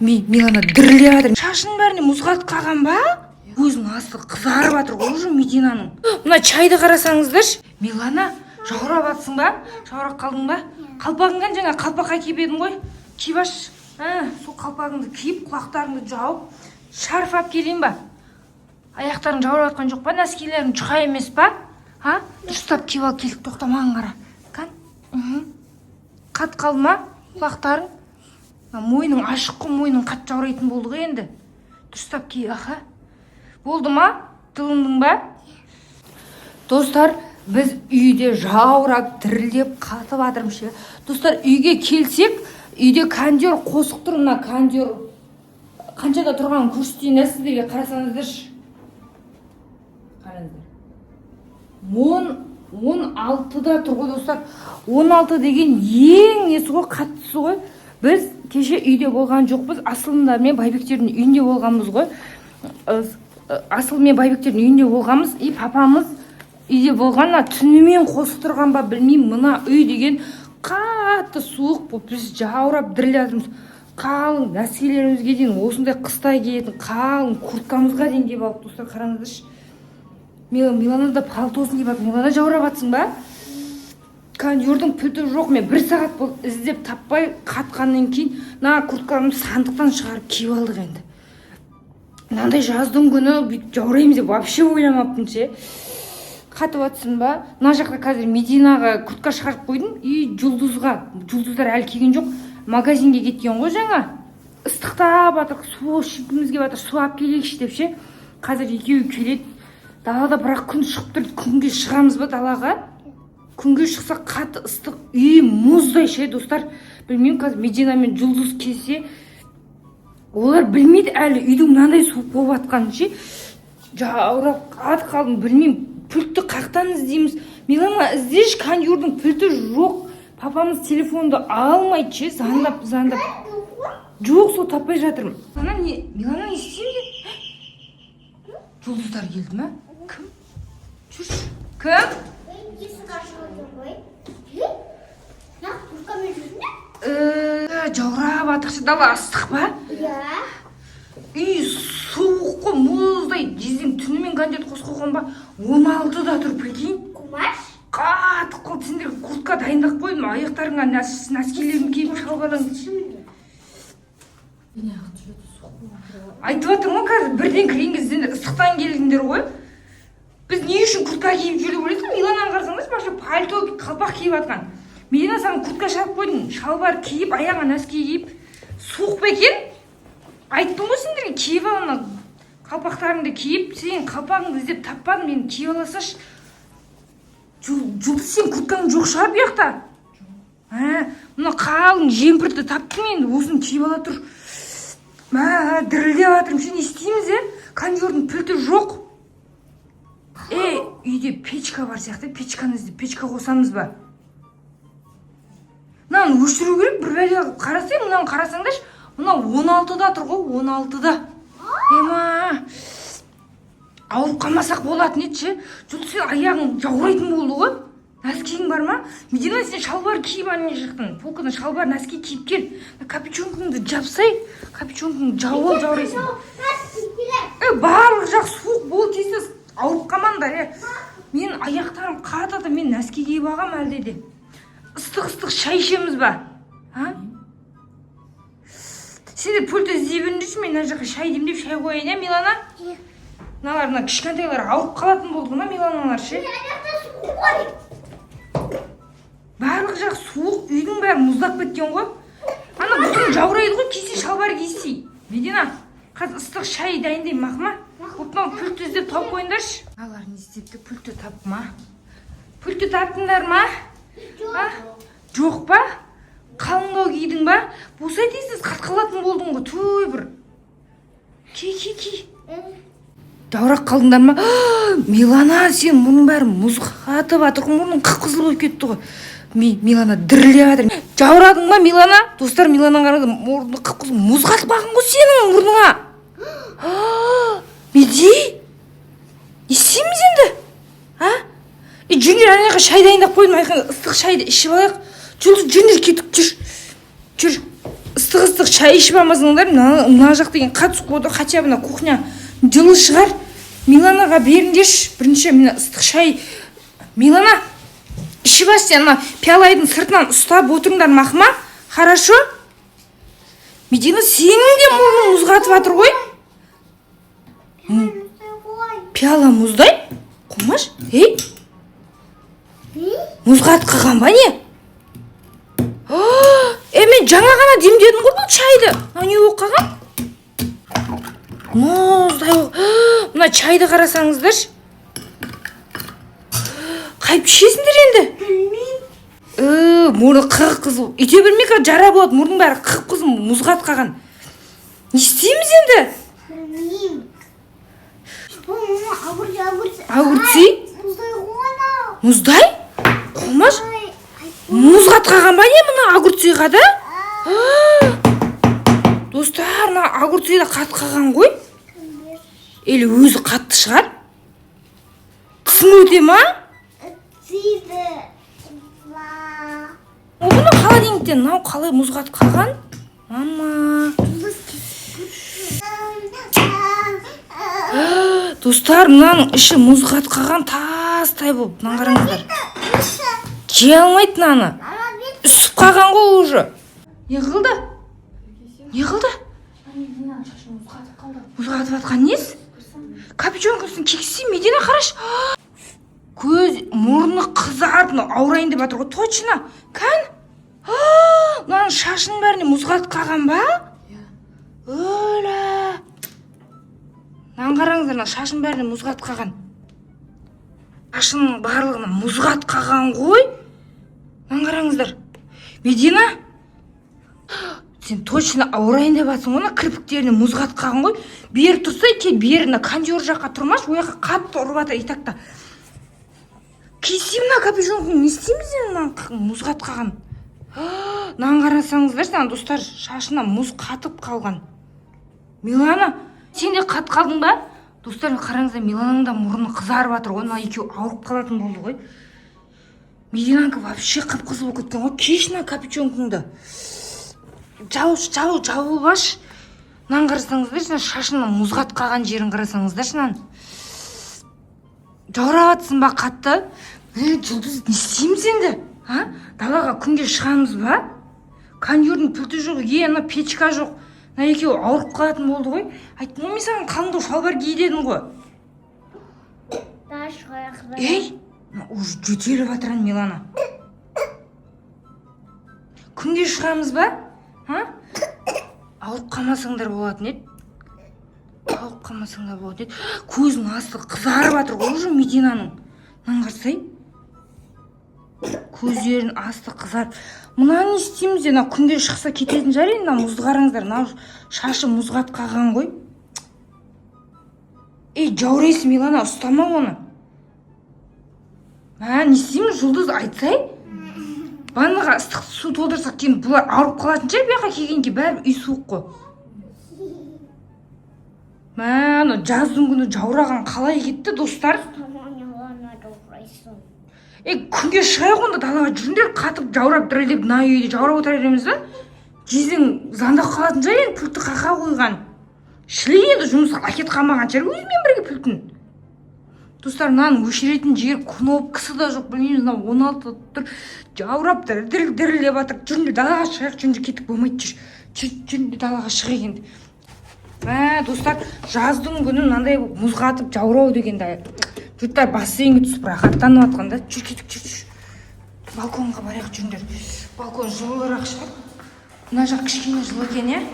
Милана дірілеп жатыр. Шашының бәріне мұз қатып қалған ба? Көзінің асты қызарып жатыр ғой уже Мединаның. Мына чайды қарасаңыздаршы. Милана, жаурап жатсың ба? Жаурап қалдың ба? Қалпағыңнан жаңа қалпаққа киіп едің ғой. Киіп аш. Сол қалпағыңды киіп, құлақтарыңды жауып, шарф алып келейін ба? Аяқтарың жаурап жатқан жоқ па? Нәскилерің жұқа емес па? Дұрыстап киіп ал, келіп тоқтамағын қара. Қат қалды ма құлақтарың? Мойның ашық қой, мойның қат жаурайтын болды ғой енді. Дұрыстап ки, Болды ма? Тылындың ба? Достар, біз үйде жаурап, дірілдеп, қатып жатырмыз. Достар, үйге келсек, үйде кондер қосық тұр, мына кондер қаншада тұрғанын көрсетейін сіздерге, қарасаңыздаршы. Қараңыздар. 16-да тұр ғой, достар. 16 деген ең несі ғой, қаттысы ғой. Біз кеше үйде болған жоқпыз, Асылында мен Байбектердің үйінде болғанбыз ғой. Асыл мен Байбектердің үйінде болғанбыз, папамыз үйде болғанна түнімен қосып тұрған ба білмеймін. Мына үй деген қатты суық болып, біз жаурап діріліп жатырмыз. Қалың нәскилерімізге дейін осындай қыстай киетін қалың курткамызға дейін киіп алып, достар, қараңыздаршы. Милана да палтосын киіп алып, Милана жаурап жатсың ба? Кондердің пілті жоқ, мен 1 сағат болды іздеп таппай қатқаннан кейін мына курткамды сандықтан шығарып киіп алдық енді. Мынандай жаздың күні бүйтіп жаураймыз деп вообще ойламаппын ше. Қатып жатсың ба? Мына жақта қазір Мединаға куртка шығарып қойдым и жұлдыздар әлі келген жоқ. Магазинге кеткен ғой жаңа. Ыстықтап жатыр, су ішкіміз келіп жатыр, су алып келейікші деп ше. Қазір екеуі келеді. Далада бірақ күн шығып тұр, күнге шығамыз ба далаға? Күнге шықса қатты ыстық, үй мұздай ше, достар. Білмеймін, қазір Медина мен жұлдыз келсе, олар білмейді әлі үйдің мынандай суық болып жатқанын ше. Жаурап қатып қалдым, білмеймін, пультті қақтан іздейміз. Милана, іздеші, кондердің пульті жоқ. Папамыз телефонды алмайды ше, заңдап. Жоқ, сол таппай жатырмын. Милана не істеймін? Жұлдыздар келді ме? Кім? Жүрші. Кім? Жаурап атықшы, дала ыстық ба? Үй суық қой, мұздай. Жезден түнімен кондер қосып қойған ба? 16-да тұр, прикинь. Қатық қыл, сендер куртка дайындап қойдым, аяқтарыңа нәскилерін киіп шалбарың. Айтып жатырмын ғой, қазір бірден кірген кезде сендер ыстықтан келдіңдер ғой. Біз не үшін куртка киіп жүріп ойлайсың? Милананы қарасаңыз, башы пальто, қалпақ киіп жатқан. Медина саған куртка шалып қойдың, шалбар киіп, аяғына нәски киіп. Суық ба екен? Айттым ғой сендерге, киіп алына қалпақтарыңды киіп, сен қалпағыңды іздеп таппадың, мені киіп аласаш. Жұлдыз, сен курткаң жоқ шығар bu жақта? Мына қалың жемпірді таптым енді, осыны киіп ала тұр. Дірілдеп жатырмын, не істейміз, кондердің пульті жоқ. Үйде печка бар сияқты, печканы іздеп, печка қосамыз ба? Мынаны өшіру керек, бір бәле қарасай, мынаны қарасаңдашы, мына 16-да тұр ғой, 16-да. Ауырып қалмасақ болатын еді ше. Жұлдыз, сен аяғың жаурайтын болды ғой. Нәскиің бар ма? Медина, сен шалбар киіп ане жақтың. Полкадан шалбар, нәски киіп кел. Капюшонкаңды жапсай, капюшонкаңды жауып жаурайсың. Барлық жақ суық болды дейсіз. Ауырып қалмаңдар, Мен аяқтарым қатады, мен нәски киіп ағам әлде де. Ыстық шай ішеміз ба? Сендер пульті іздей беріңдерші, мен мына жаққа шай демдеп шай қояйын, Милана? Мыналар кішкентайлар ауырып қалатын болды ма, Миланалар ше? Барлық жақ суық, үйдің бәрі мұздап кеткен ғой. Ана бұтың жаурайды ғой, кисе шалбар киси. Медина, қазір ыстық шай дайындаймын, мақма? Мынау пульті іздеп тауып қойыңдаршы. Алар не істепті, пульті тапма? Пульті таптыңдар ма? Жоқ па? Қалыңдау кидің ба? Босай дейсіз, қатқалатын болдың ғой, той бір. Ки. Жаурап қалдыңдар ма? Милана, сен мұның бәрі мұз қатып атыр, мұрның қып-қызыл болып кетті ғой. Милана дірілеп жатыр. Жаурадың ба, Милана? Достар, Милана қарады, мұрны қып-қызыл мұз қатып қалған ғой сенің мұрныңа. Меди? Не істейміз енді? Жүндер анаяққа шай дайындап қойдым, ыстық шайды ішіп алайық. Жүндер кетіп жүр. ыстық шай ішіп алмасаңдар, мына жақ деген қатты суық болды. Хотя бы кухня жылы шығар. Миланаға беріңдерші. Бірінші мына ыстық шай. Милана, ішіп ас, сен пиалайдың сыртынан ұстап отырыңдар мақыма. Хорошо? Медина, сенің де мұрның мұз қатып жатыр ғой. Пиала мұздай? Қомаш? Ей? Мұз қатып қалған ба не? Мен жаңа ғана демдедім ғой бұл чайды. Не болып қалған? Мұздай ол. Мына чайды қарасаңыздаршы. Қайып ішесіңдер енді? Мұрны қып-қызыл. Үйте бермек жара болады. Мұрның бәрі қып-қызыл мұз қатып қалған. Не істейміз енді? Огурцы? Мұздай? Қомаш? Мұз қатып қалған ба не мына огурцыға да? Достар, мына огурцыда қатып қалған ғой? Или өзі қатты шығар? Қысым өте ма? Бұны холодильниктен мынау қалай мұз қатып қалған? Мама. Достар, мынаның іші мұз қатып қалған тастай болып. Мына қараңыздар. Жей алмайды мынаны. Үсіп қалған ғой уже. Не қылды? Не қылды? Мұз қатып жатқан несі? Капюшонкасын кексей, Медина қараш. Көз, мұрны қызарып, ауырайын деп жатыр ғой. Точно. Кән? Мынаның шашының бәріне мұз қатып қалған ба? Өлі. Мынаны қараңыздар, шашының бәріне мұз қатып қалған. Шашының барлығына мұз қатып қалған ғой. Мынаны қараңыздар. Медина, сен точно ауырайын деп жатсың ғой, кірпіктеріне мұз қатып қалған ғой. Бері тұрсай, кел бері кондер жаққа тұрмаш, ояққа қатты ұрып жатыр итақта. Кисе мына капюшонканы не істейміз енді мұз қатып қалған? Мынаны қарасаңыздаршы, достар, шашына мұз қатып қалған. Милана, сен де қатып қалдың ба? Достар, қараңыздар, Милананың да мұрны қызарып жатыр ғой. Мына екеуі ауырып қалатын болды ғой. Мединанікі вообще қып-қызыл болып кеткен ғой. Кеш мына капюшонкаңды. Жауылбаш. Мынаны қарасаңыздаршы, шашына мұз қатып қалған жерін қарасаңыздаршы, мынаны. Жаурап жатсың ба қатты? Жұлдыз, не істейміз енді? Далаға күнге шығамыз ба? Кондердің пульті жоқ, ана печка жоқ. Мына екеуі ауырып қалатын болды ғой. Айттым ғой, мен саған қалыңдау шалбар ки дедім ғой. Ей, уже жөтеліп жатыр Милана. Күнге шығамыз ба? Ауырып қалмасаңдар болатын еді. Ауырып қалмасаңдар болатын еді. Көзінің асты қызарып жатыр ғой уже Мединаның. Мынаны қарасай. Көздерінің асты қызарып. Мынаны не істейміз де, күнге шықса кететін жар енді. Мұзды қараңыздар, шашы мұз қатып қалған ғой. Ей, жаурайсың Милана, ұстама оны. Не істейміз, Жұлдыз, айтсай? Ваннаға ыстық су толтырсақ, кейін бұлар ауырып қалатын жер, бияққа келгенге бәрі үй суық қой. Жаздың күні жаураған қалай кетті, достар? Күнге шығайық онда, далаға жүріңдер, қатып жаурап дірілдеп, мына үйде жаурап отыра береміз ба? Кезің заңдап қалатын жай енді, пультті қақа қойған. Шілей енді жұмысқа әкет қалмаған жер, өзімен бірге пультін. Достар, мынаның өшіретін жер кнопкасы да жоқ, білмейміз, 16 тұр, жаурап дірілдеп жатыр. Жүріңдер, далаға шығайық, жүріңдер, кетіп болмайды, жүріңдер, далаға шығайық енді. Достар, жаздың күні мынандай мұз қатып жаурау дегенде жұрттар бассейнге түсіп рахаттанып жатқанда, жүр кетік. Балконға барайық, жүріңдер. Балкон жылырақ шығар. Мына жақ кішкене жылы екен,